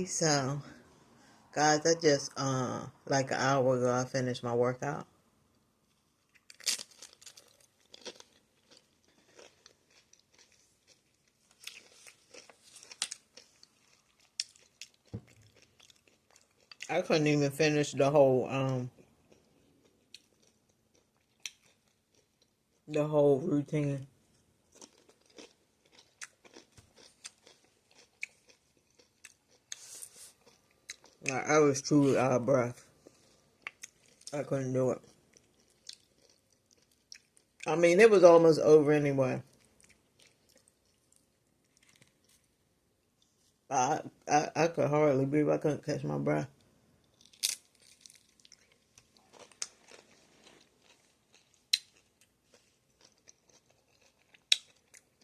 So guys, I just like an hour ago I finished my workout. I couldn't even finish the whole routine. Like, I was truly out of breath. I couldn't do it. I mean, it was almost over anyway. I could hardly breathe. I couldn't catch my breath.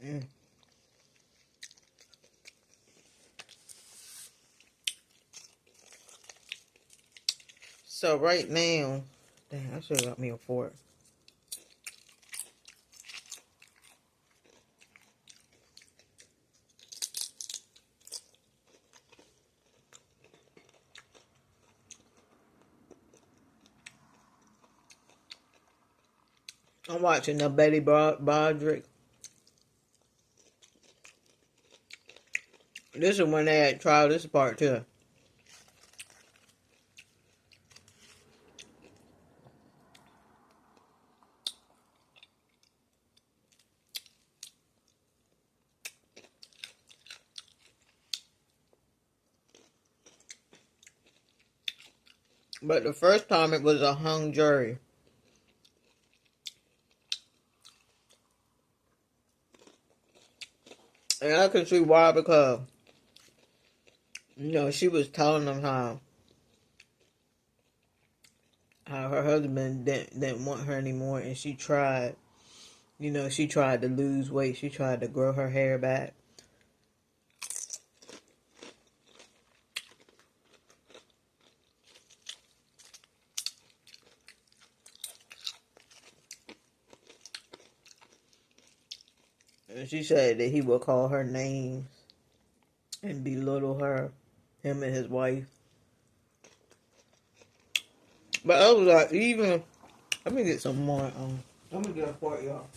Mm. So right now, dang, I should have got me a fork. I'm watching the Betty Broderick. This is when they had trial. This is part 2. But the first time it was a hung jury. And I can see why, because, she was telling them how her husband didn't want her anymore, and she tried, she tried to lose weight. She tried to grow her hair back. And she said that he would call her names and belittle her, him and his wife. But I was like, let me get some more. Let me get a part, y'all.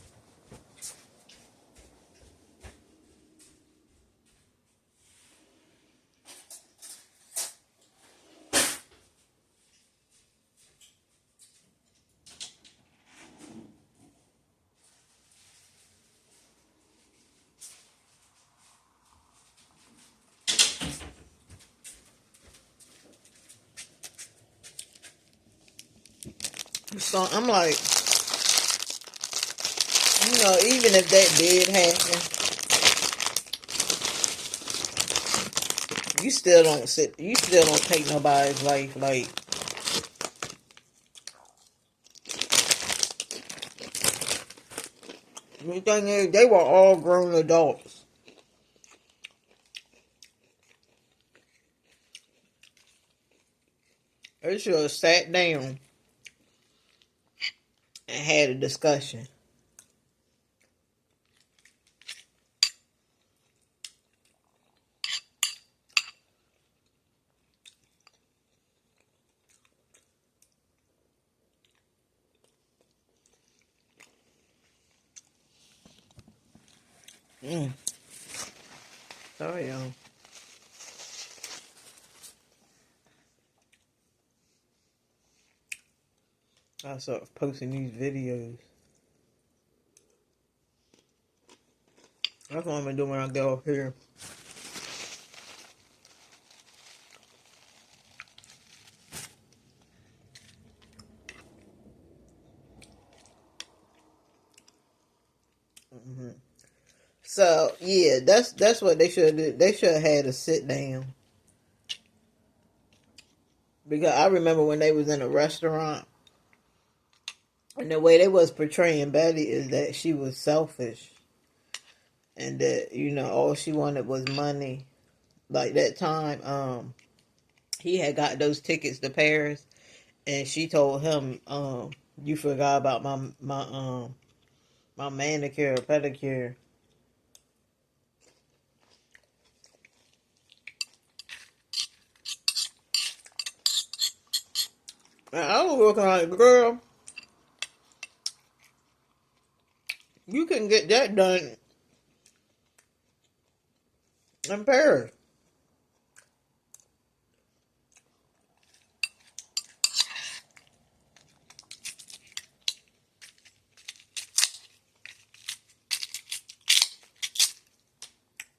So I'm like, even if that did happen, you still don't take nobody's life. Like, the thing is, they were all grown adults. They should have sat down and had a discussion. Sorry, y'all. I start posting these videos. That's what I'm gonna do when I go up here. So yeah, that's what they should do. They should have had a sit down. Because I remember when they was in a restaurant, and the way they was portraying Betty is that she was selfish, and that all she wanted was money. Like that time, he had got those tickets to Paris, and she told him, you forgot about my manicure or pedicure. And I was looking like, girl, you can get that done in Paris.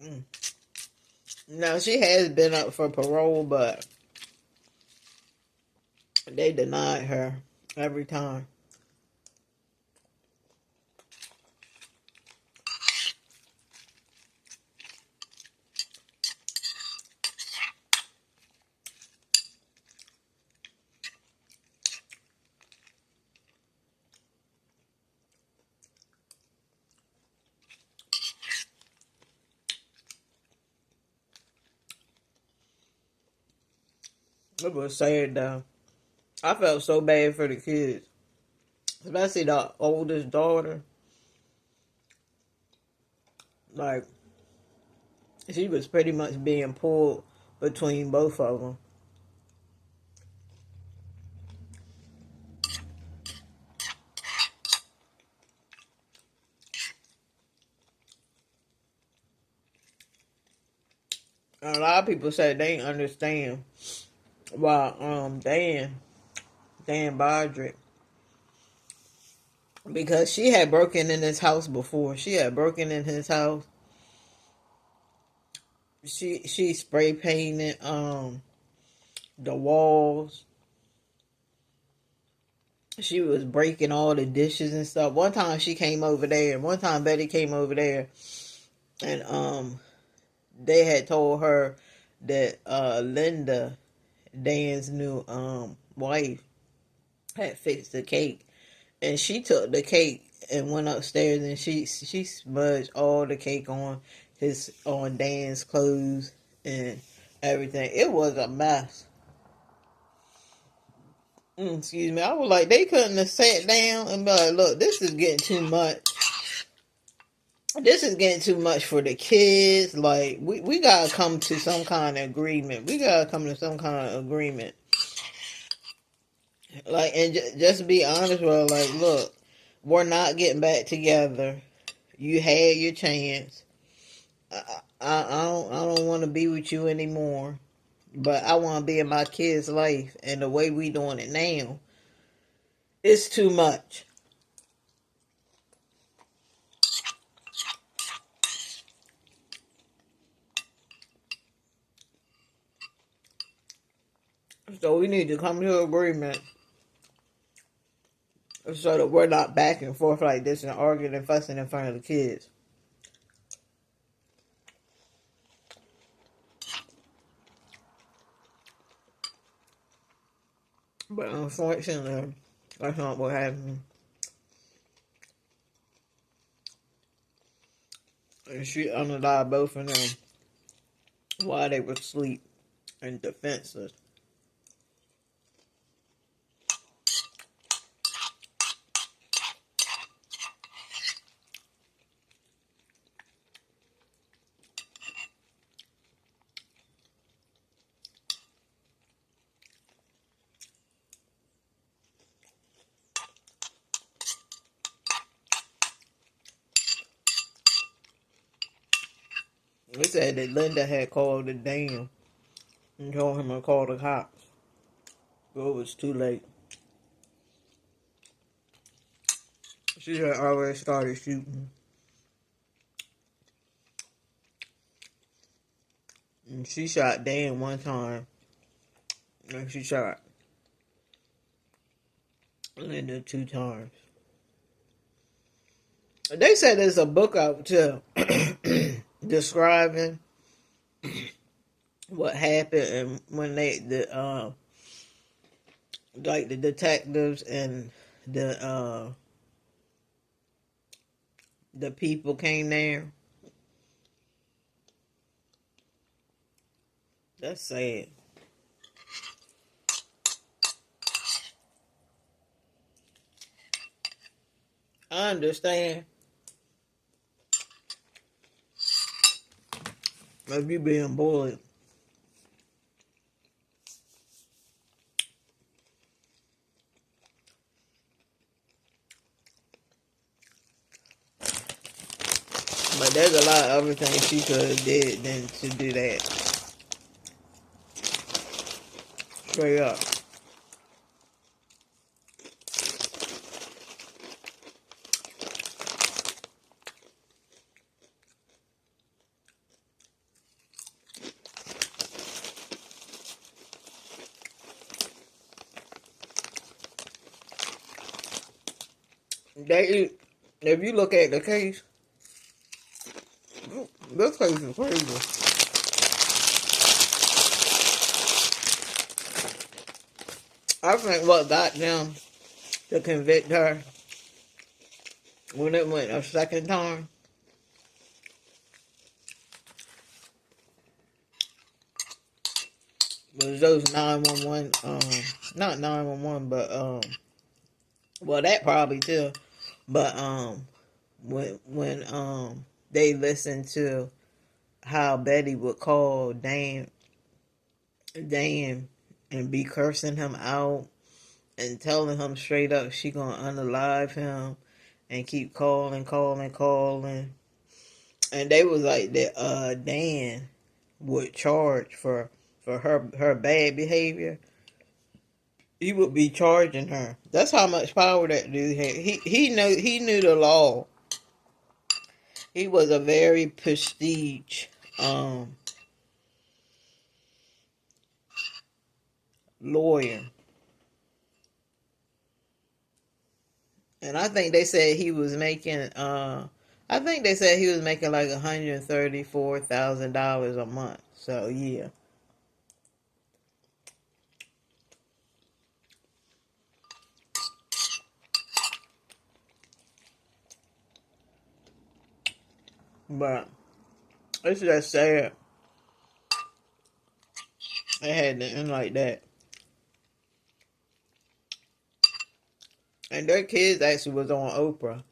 Mm. Now, she has been up for parole, but they denied her every time. It was sad, though. I felt so bad for the kids, especially the oldest daughter. Like, she was pretty much being pulled between both of them. And a lot of people said they didn't understand why Dan Broderick, because she had broken in his house before. She had broken in his house. She spray painted the walls. She was breaking all the dishes and stuff. One time she came over there. One time Betty came over there, and they had told her that Linda, Dan's new wife, had fixed the cake, and she took the cake and went upstairs, and she smudged all the cake on Dan's clothes and everything. It was a mess. Excuse me. I was like, they couldn't have sat down and be like, look, this is getting too much. This is getting too much for the kids. Like, we gotta come to some kind of agreement. We gotta come to some kind of agreement. Like, and just be honest with her. Like, look, we're not getting back together. You had your chance. I don't want to be with you anymore. But I want to be in my kid's life, and the way we doing it now, it's too much. So we need to come to an agreement so that we're not back and forth like this and arguing and fussing in front of the kids. But unfortunately, that's not what happened. And she unalived both of them while they were asleep and defenseless. They said that Linda had called the Dan and told him to call the cops. But it was too late. She had already started shooting. And she shot Dan one time. And she shot Linda 2 times. They said there's a book out too describing what happened and when the detectives and the people came there. That's sad. I understand if you being bullied. But there's a lot of other things she could have did than to do that. Straight up. They, if you look at the case, this case is crazy. I think what got them to convict her when it went a second time was those 911, not 911, but well, that probably too, but when they listened to how Betty would call Dan and be cursing him out and telling him straight up she gonna unalive him and keep calling, and they was like that Dan would charge for her bad behavior. He would be charging her. That's how much power that dude had. He knew the law. He was a very prestige lawyer. And I think they said he was making like $134,000 a month. So yeah. But it's just sad it had to end like that. And their kids actually was on Oprah.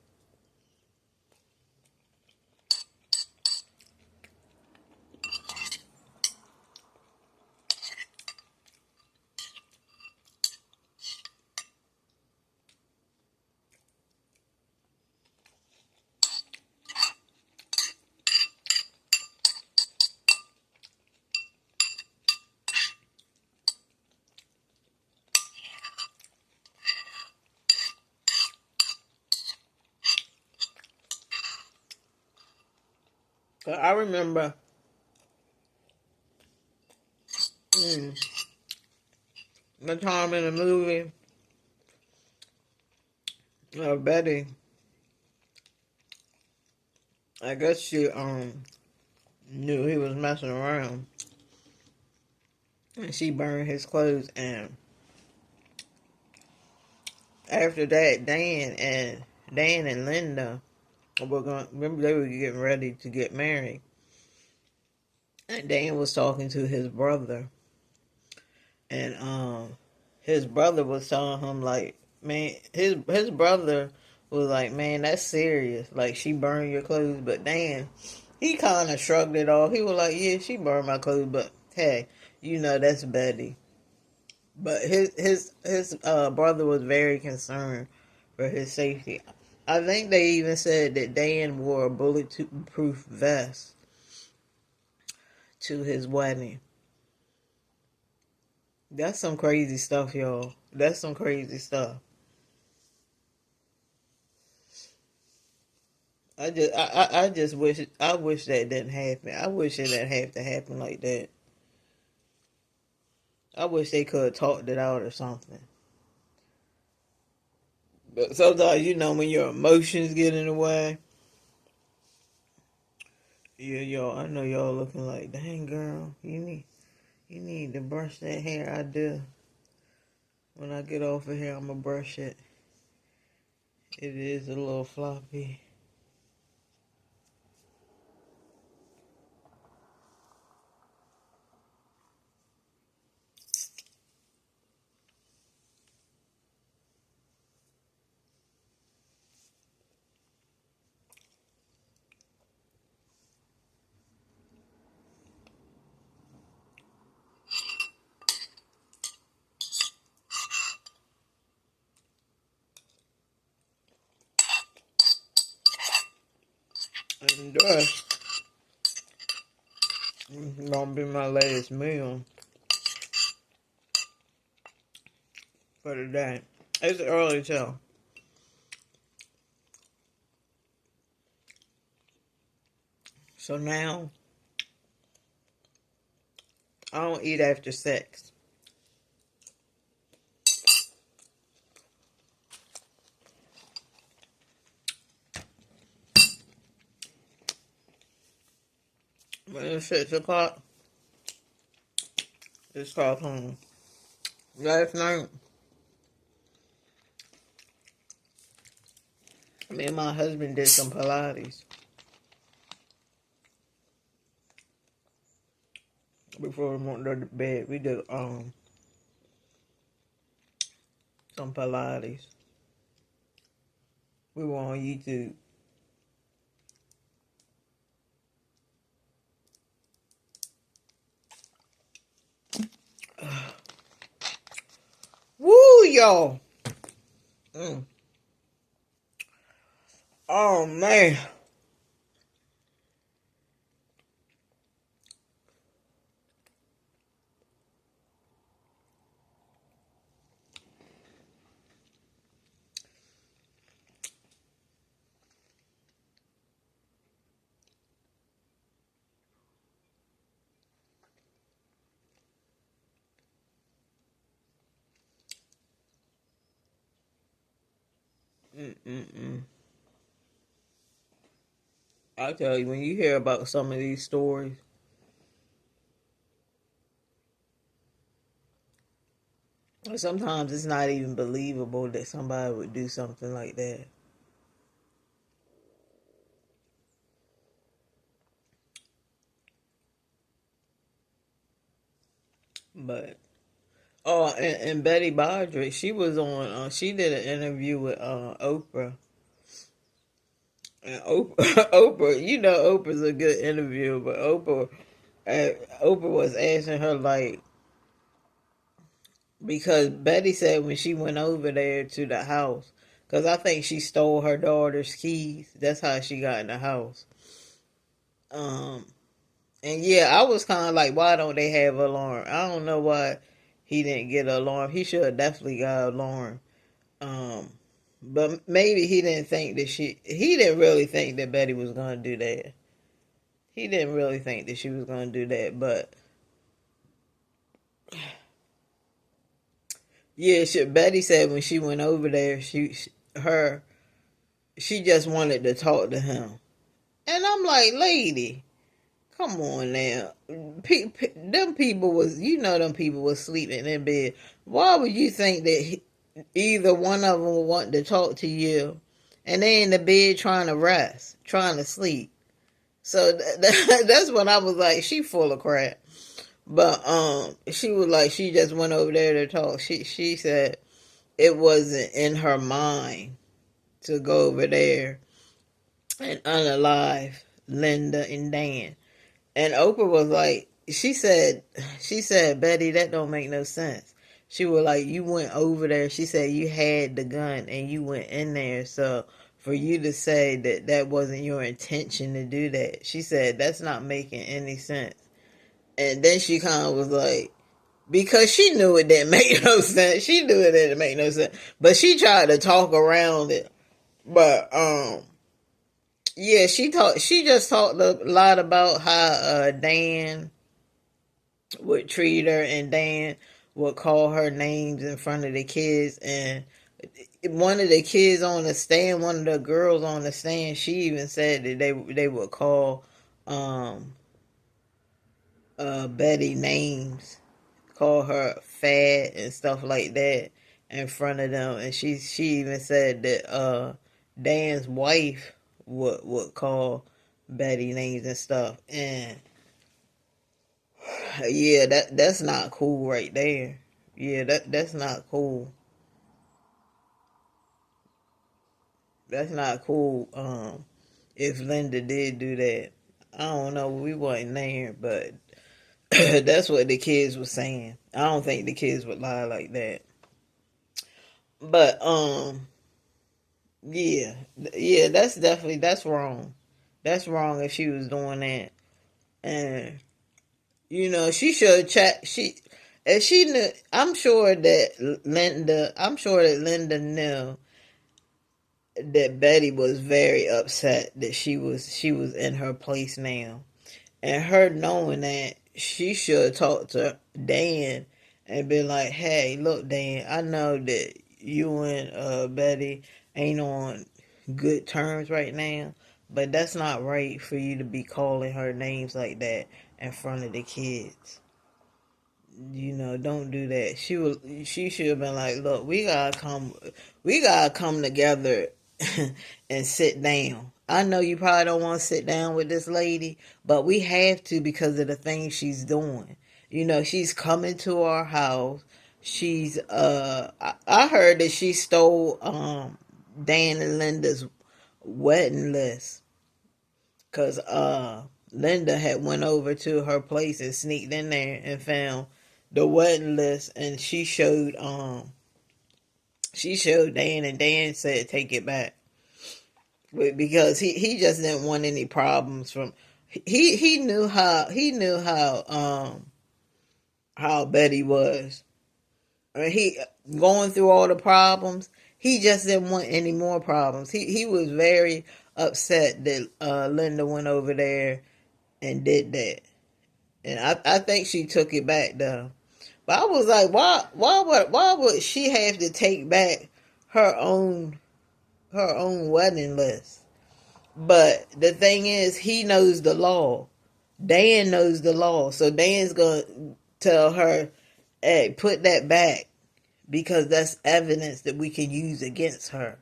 But I remember the time in the movie Betty, I guess she knew he was messing around, and she burned his clothes. And after that, Dan and Linda were going. Remember, they were getting ready to get married, and Dan was talking to his brother, and his brother was telling him like, man, his brother was like, man, that's serious. Like, she burned your clothes. But Dan, he kind of shrugged it off. He was like, yeah, she burned my clothes, but hey, that's Betty. But his brother was very concerned for his safety. I think they even said that Dan wore a bulletproof vest to his wedding. That's some crazy stuff, y'all. That's some crazy stuff. I just wish that didn't happen. I wish it didn't have to happen like that. I wish they could have talked it out or something. But sometimes, when your emotions get in the way, yeah, y'all. I know y'all looking like, dang girl, you need to brush that hair. I do. When I get off of here, I'm gonna brush it. It is a little floppy. And this gonna be my latest meal for the day. It's early too. So now I don't eat after 6. When it's 6 o'clock, it's called home. Last night, me and my husband did some Pilates before we went to bed. We did some Pilates. We were on YouTube. Woo, y'all. Oh, man. I tell you, when you hear about some of these stories, sometimes it's not even believable that somebody would do something like that. But and Betty Broderick, she was on. She did an interview with Oprah. And Oprah, Oprah, you know, Oprah's a good interviewer, but Oprah was asking her like, because Betty said when she went over there to the house, because I think she stole her daughter's keys. That's how she got in the house. Um, and yeah, I was kind of like, why don't they have an alarm? I don't know why he didn't get an alarm. He should have definitely got an alarm. Um, but maybe he didn't think that he didn't really think that Betty was going to do that. He didn't really think that she was going to do that. But yeah, Betty said when she went over there, she just wanted to talk to him. And I'm like, lady, come on now. Them people was, them people was sleeping in bed. Why would you think that either one of them would want to talk to you and they in the bed trying to rest, trying to sleep? So that's when I was like, she full of crap. But she was like, she just went over there to talk. She said it wasn't in her mind to go over there and unalive Linda and Dan. And Oprah was like, she said, Betty, that don't make no sense. She was like, you went over there. She said you had the gun and you went in there. So for you to say that that wasn't your intention to do that, she said that's not making any sense. And then she kind of was like, because she knew it didn't make no sense. She knew it didn't make no sense, but she tried to talk around it. But yeah, she just talked a lot about how Dan would treat her, and Dan would call her names in front of the kids. And one of the kids on the stand, one of the girls on the stand, she even said that they would call um Betty names, call her fat and stuff like that in front of them. And she even said that Dan's wife would call Betty names and stuff. And yeah, that's not cool right there. Yeah, that's not cool. That's not cool. If Linda did do that, I don't know. We wasn't there, but that's what the kids were saying. I don't think the kids would lie like that. But yeah, that's wrong. That's wrong if she was doing that. And she should check. If she knew, I'm sure that Linda knew that Betty was very upset that she was in her place now. And her knowing that, she should talk to Dan and be like, hey, look, Dan, I know that you and Betty ain't on good terms right now, but that's not right for you to be calling her names like that in front of the kids. Don't do that. She should have been like, look, we gotta come together and sit down. I know you probably don't want to sit down with this lady, but we have to because of the things she's doing. She's coming to our house. She's I heard that she stole Dan and Linda's wedding list, because Linda had went over to her place and sneaked in there and found the wedding list, and she showed Dan, and Dan said take it back. Because he just didn't want any problems from he knew how Betty was. I mean, he going through all the problems. He just didn't want any more problems. He was very upset that Linda went over there and did that. And I think she took it back though. But I was like, why would she have to take back her own wedding list? But the thing is, he knows the law. Dan knows the law. So Dan's going to tell her, hey, put that back, because that's evidence that we can use against her.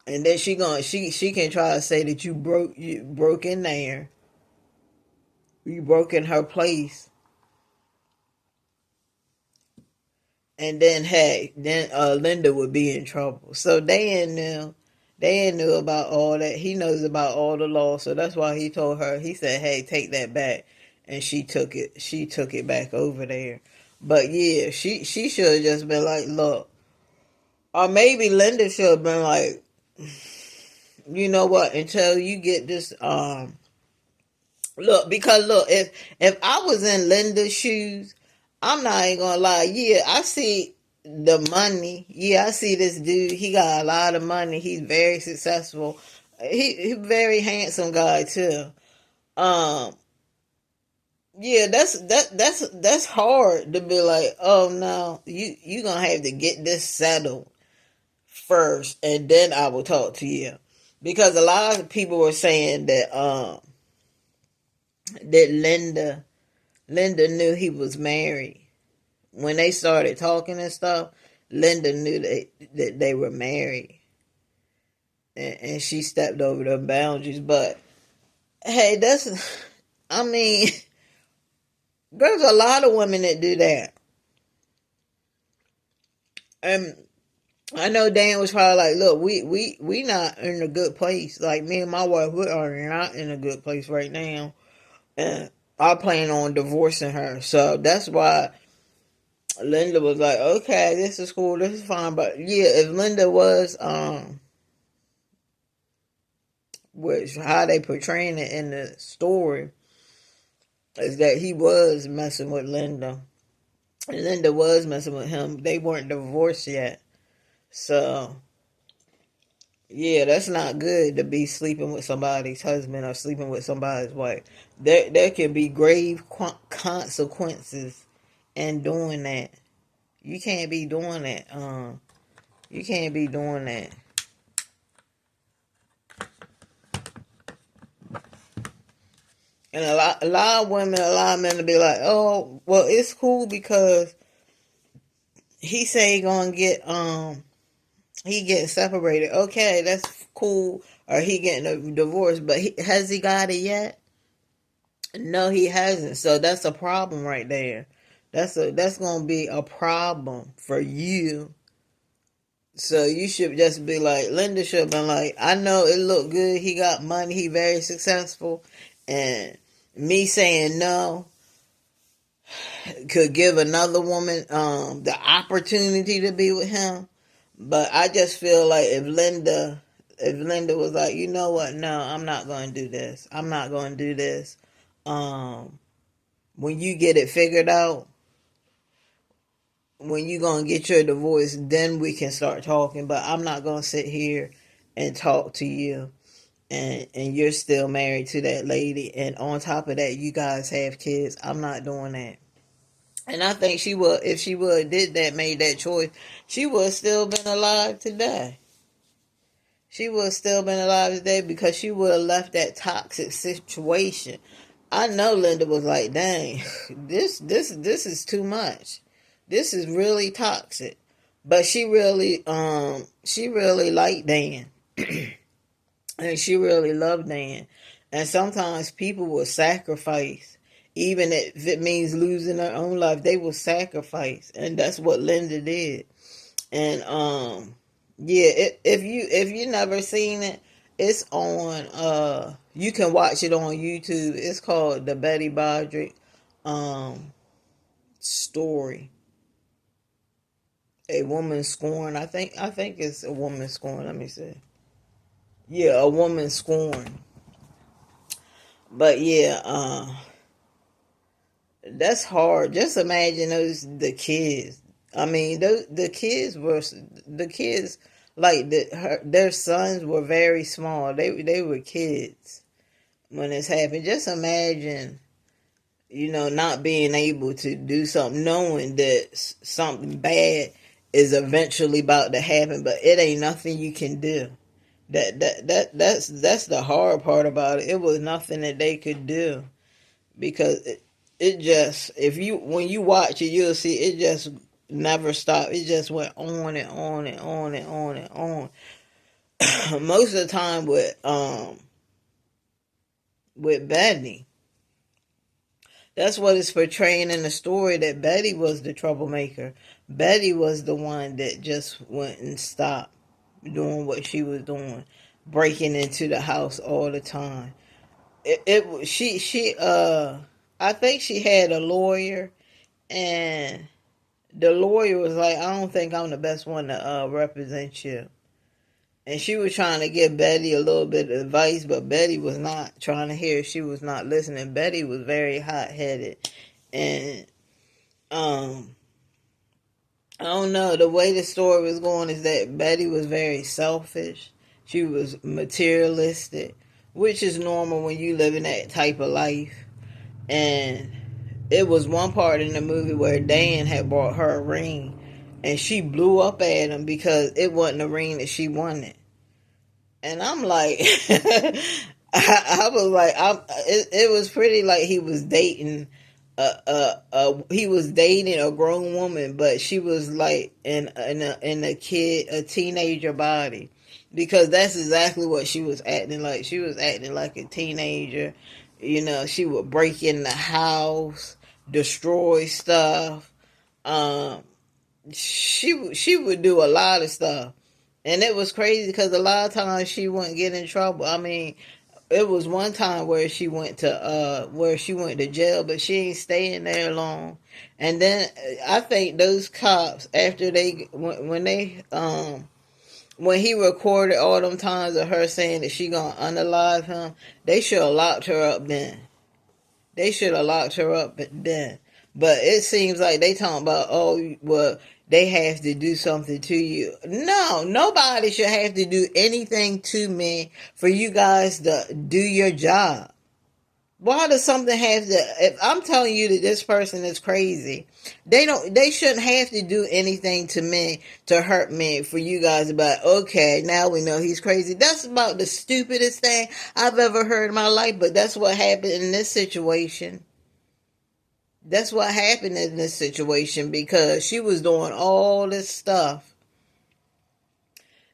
And then she can try to say that you broke in there. You broke in her place. And then, hey, Linda would be in trouble. So Dan knew about all that. He knows about all the law. So that's why he told her, he said, hey, take that back. And she took it back over there. But yeah, she should have just been like, look. Or maybe Linda should have been like, you know what, until you get this, look, because look, if I was in Linda's shoes, I'm not even gonna lie. Yeah, I see the money. Yeah, I see this dude. He got a lot of money. He's very successful. He's a very handsome guy too. Um, yeah, that's hard to be like, oh no, you gonna have to get this settled first, and then I will talk to you. Because a lot of people were saying that Linda knew he was married. When they started talking and stuff, Linda knew that they were married. And she stepped over the boundaries. But, hey, I mean, there's a lot of women that do that. And I know Dan was probably like, look, we not in a good place. Like, me and my wife, we are not in a good place right now. And I plan on divorcing her. So that's why Linda was like, okay, this is cool, this is fine. But yeah, if Linda was, which how they portraying it in the story, is that he was messing with Linda. And Linda was messing with him. They weren't divorced yet. So, yeah, that's not good to be sleeping with somebody's husband or sleeping with somebody's wife. There can be grave consequences in doing that. You can't be doing that. You can't be doing that. And a lot of women, a lot of men will be like, oh, well, it's cool because he say he gonna get he getting separated. Okay, that's cool. Or he getting a divorce, but has he got it yet? No, he hasn't. So that's a problem right there. That's gonna be a problem for you. So you should just be like, Linda should have been like, I know it looked good. He got money. He very successful. And me saying no could give another woman the opportunity to be with him. But I just feel like if Linda if Linda was like, you know what, no, I'm not going to do this. I'm not going to do this. When you get it figured out, when you going to get your divorce, then we can start talking. But I'm not going to sit here and talk to you. And you're still married to that lady. And on top of that, you guys have kids. I'm not doing that. And I think she would, if she would did that, made that choice, she would have still been alive today. She would have still been alive today because she would have left that toxic situation. I know Linda was like, dang, this is too much. This is really toxic. But she really liked Dan. And she really loved Dan. And sometimes people will sacrifice, even if it means losing their own life, they will sacrifice. And that's what Linda did. And yeah, if you never seen it, it's on you can watch it on YouTube. It's called the Betty Broderick story. A Woman Scorned. I think it's A Woman Scorned. Let me see. Yeah, A Woman Scorned. But yeah, that's hard. Just imagine the kids. I mean, the kids like their sons were very small. They were kids when this happened. Just imagine, not being able to do something, knowing that something bad is eventually about to happen, but it ain't nothing you can do. That's the hard part about it. It was nothing that they could do, because it just, when you watch it, you'll see it just never stopped. It just went on and on and on and on and on. Most of the time with Betty, that's what it's portraying in the story, that Betty was the troublemaker. Betty was the one that just went and stopped doing what she was doing, breaking into the house all the time. I think she had a lawyer, and the lawyer was like, I don't think I'm the best one to represent you. And she was trying to give Betty a little bit of advice, but Betty was not trying to hear. She was not listening. Betty was very hot-headed. And I don't know, the way the story was going is that Betty was very selfish. She was materialistic, which is normal when you live in that type of life. And it was one part in the movie where Dan had brought her a ring, and she blew up at him because it wasn't a ring that she wanted. And I'm like, I was like, it was pretty like he was dating a grown woman, but she was like in a teenager body, because that's exactly what she was acting like. She was acting like a teenager. She would break in the house, destroy stuff. She would do a lot of stuff. And it was crazy because a lot of times she wouldn't get in trouble. I mean, it was one time where she went to jail, but she ain't staying there long. And then I think those cops, after when he recorded all them times of her saying that she gonna unalive him, they should have locked her up then. They should have locked her up then. But it seems like they talking about, oh, well, they have to do something to you. No, nobody should have to do anything to me for you guys to do your job. Why does something have to, if I'm telling you that this person is crazy, they shouldn't have to do anything to me to hurt me for you guys about, okay, now we know he's crazy. That's about the stupidest thing I've ever heard in my life, but that's what happened in this situation. That's what happened in this situation, because she was doing all this stuff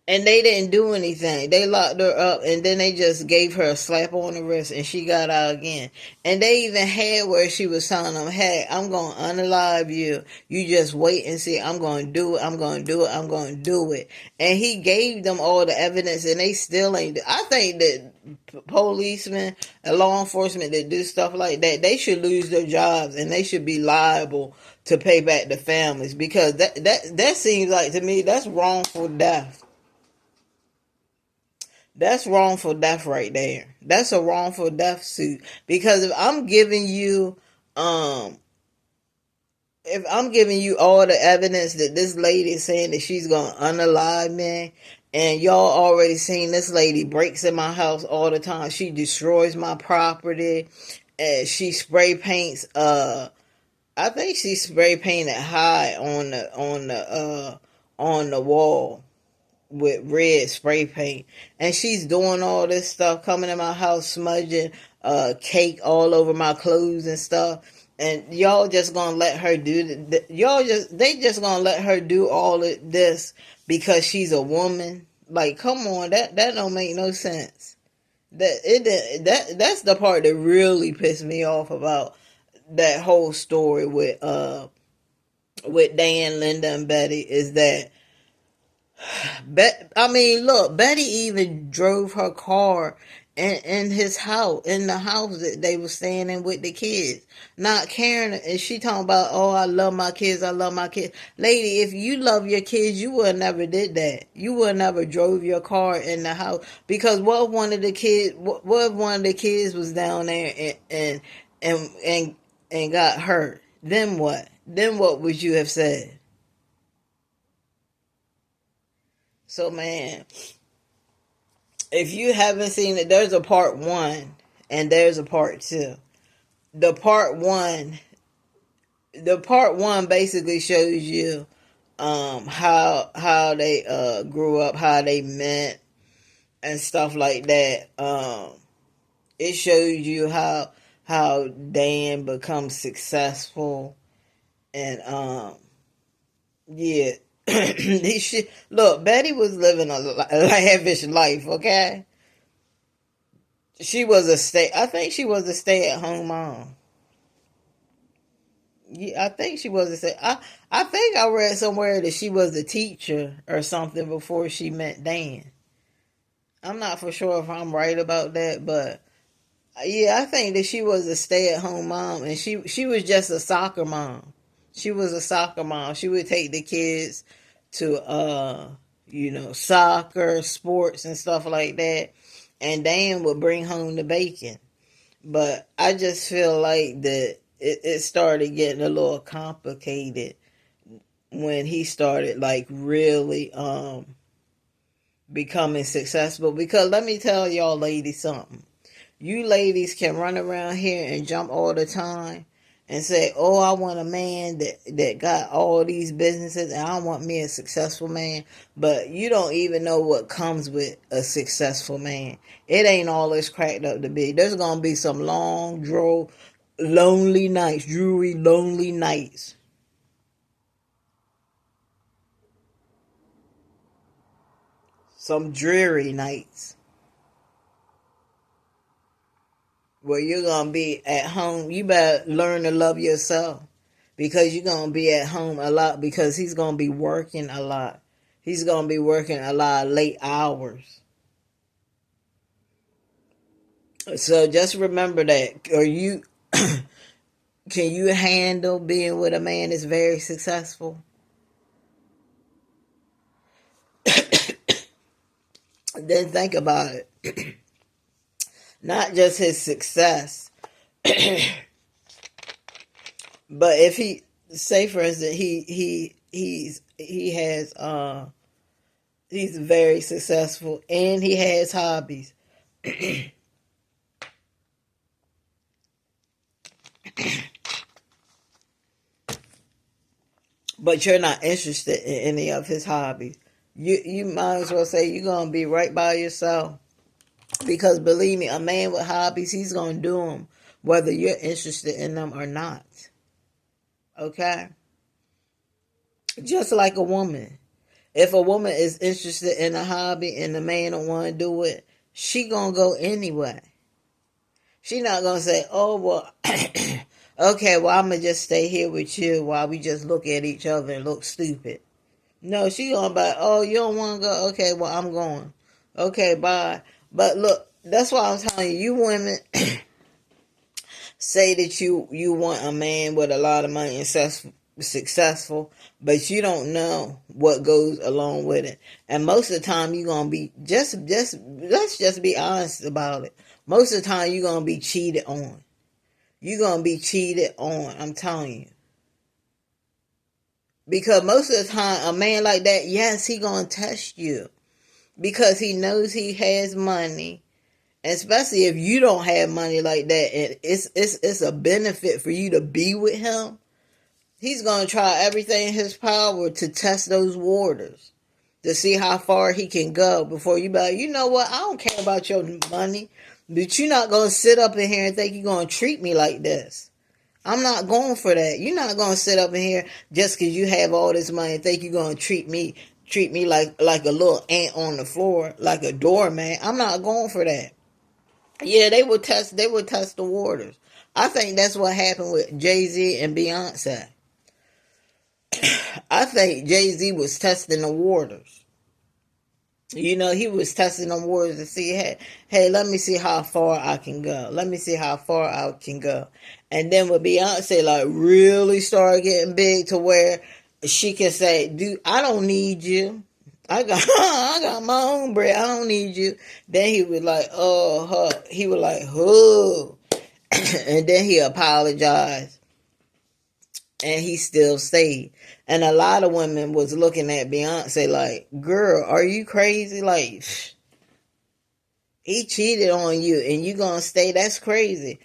and they didn't do anything. They locked her up, and then they just gave her a slap on the wrist, and she got out again. And they even had where she was telling them, hey, I'm going to unalive you. You just wait and see. I'm going to do it. I'm going to do it. I'm going to do it. And he gave them all the evidence, and they still ain't. I think that policemen and law enforcement that do stuff like that, they should lose their jobs, and they should be liable to pay back the families, because that seems like, to me, that's wrongful death. That's wrongful death right there. That's a wrongful death suit. Because um, if I'm giving you all the evidence that this lady is saying that she's gonna unalive me, and y'all already seen this lady breaks in my house all the time. She destroys my property, and she spray paints. I think she spray painted high on the wall with red spray paint, and she's doing all this stuff, coming in my house, smudging cake all over my clothes and stuff. And y'all just gonna let her do they just gonna let her do all of this because she's a woman? Like, come on, that don't make no sense. That's the part that really pissed me off about that whole story with Dan, Linda, and Betty, is that I mean, look, Betty even drove her car in his house, in the house that they were staying in with the kids, not caring. And she talking about, oh, I love my kids, I love my kids. Lady, if you love your kids, you would never did that. You would never drove your car in the house, because what if one of the kids was down there and got hurt? Then what? Then what would you have said? So, man, if you haven't seen it, there's a part one and there's a part two. The part one, the part one basically shows you how they grew up, how they met, and stuff like that. It shows you how Dan becomes successful, and yeah. Look, Betty was living a lavish life, okay? I think she was a stay-at-home mom. Yeah, I think she was I think I read somewhere that she was a teacher or something before she met Dan. I'm not for sure if I'm right about that, but yeah, I think that she was a stay-at-home mom, and she was just a soccer mom. She was a soccer mom. She would take the kids to soccer, sports and stuff like that, and Dan would bring home the bacon. But I just feel like that it started getting a little complicated when he started, like, really becoming successful. Because let me tell y'all ladies something. You ladies can run around here and jump all the time and say, oh, I want a man that got all these businesses, and I want me a successful man. But you don't even know what comes with a successful man. It ain't all it's cracked up to be. There's going to be some long, lonely nights, dreary, lonely nights. Some dreary nights where you're going to be at home. You better learn to love yourself, because you're going to be at home a lot, because he's going to be working a lot. He's going to be working a lot of late hours. So just remember that. Or can you handle being with a man that's very successful? Then think about it. Not just his success, but if he, say for instance, he's very successful and he has hobbies. But you're not interested in any of his hobbies. You might as well say you're gonna be right by yourself. Because believe me, a man with hobbies, he's gonna do them whether you're interested in them or not. Okay? Just like a woman. If a woman is interested in a hobby and the man don't want to do it, she gonna go anyway. She not gonna say, oh, well, okay, well, I'm gonna just stay here with you while we just look at each other and look stupid. No, she gonna be, oh, you don't want to go? Okay, well, I'm going. Okay, bye. But look, that's why I'm telling you, you women say that you want a man with a lot of money and successful, but you don't know what goes along with it. And most of the time you're gonna be just let's just be honest about it. Most of the time you're gonna be cheated on. You're gonna be cheated on, I'm telling you. Because most of the time a man like that, yes, he gonna test you. Because he knows he has money. And especially if you don't have money like that, and it's a benefit for you to be with him. He's going to try everything in his power to test those waters, to see how far he can go before you be like, you know what, I don't care about your money, but you're not going to sit up in here and think you're going to treat me like this. I'm not going for that. You're not going to sit up in here just because you have all this money and think you're going to treat me like a little ant on the floor, like a doormat. I'm not going for that. Yeah, they would test the waters. I think that's what happened with Jay-Z and Beyonce. I think Jay-Z was testing the waters. You know, he was testing the waters to see, hey, let me see how far I can go. Let me see how far I can go. And then with Beyonce, like, really started getting big to where she can say, dude, I don't need you. I got my own bread. I don't need you. Then he was like, he was like, and then he apologized. And he still stayed. And a lot of women was looking at Beyonce like, girl, are you crazy? Like, he cheated on you and you gonna stay? That's crazy.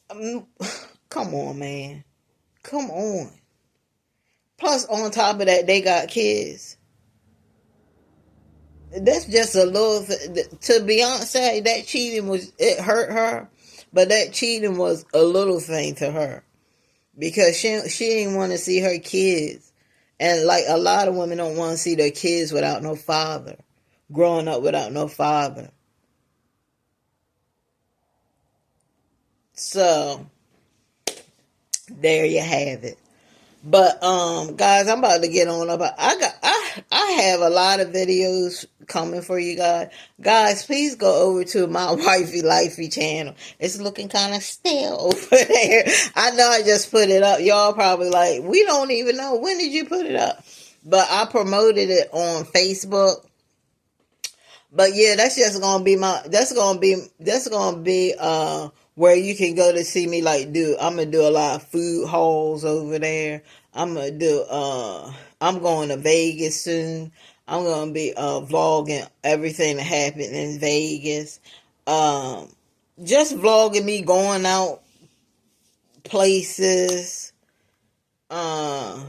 Come on, man. Come on. Plus, on top of that, they got kids. That's just a little... To Beyonce, that cheating it hurt her. But that cheating was a little thing to her. Because she didn't want to see her kids. And like a lot of women don't want to see their kids without no father. Growing up without no father. So, there you have it. But guys, I'm about to get on up. I have a lot of videos coming for you guys. Guys, please go over to my Wifey Lifey channel. It's looking kind of stale over there. I know I just put it up. Y'all probably like, we don't even know. When did you put it up? But I promoted it on Facebook. But yeah, that's just gonna be where you can go to see me. Like, I'm gonna do a lot of food hauls over there. I'm going to Vegas soon. I'm gonna be vlogging everything that happened in Vegas. Just vlogging me going out places. I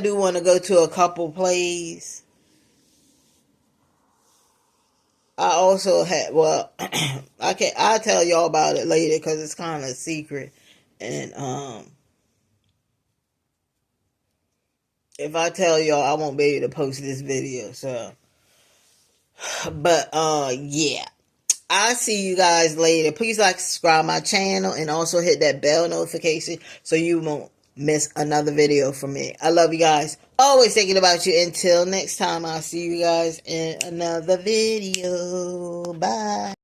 do want to go to a couple places. I also had, I'll tell y'all about it later because it's kind of a secret. And if I tell y'all, I won't be able to post this video. So, but yeah. I'll see you guys later. Please like, subscribe my channel, and also hit that bell notification so you won't miss another video from me. I love you guys. Always thinking about you. Until next time, I'll see you guys in another video. Bye.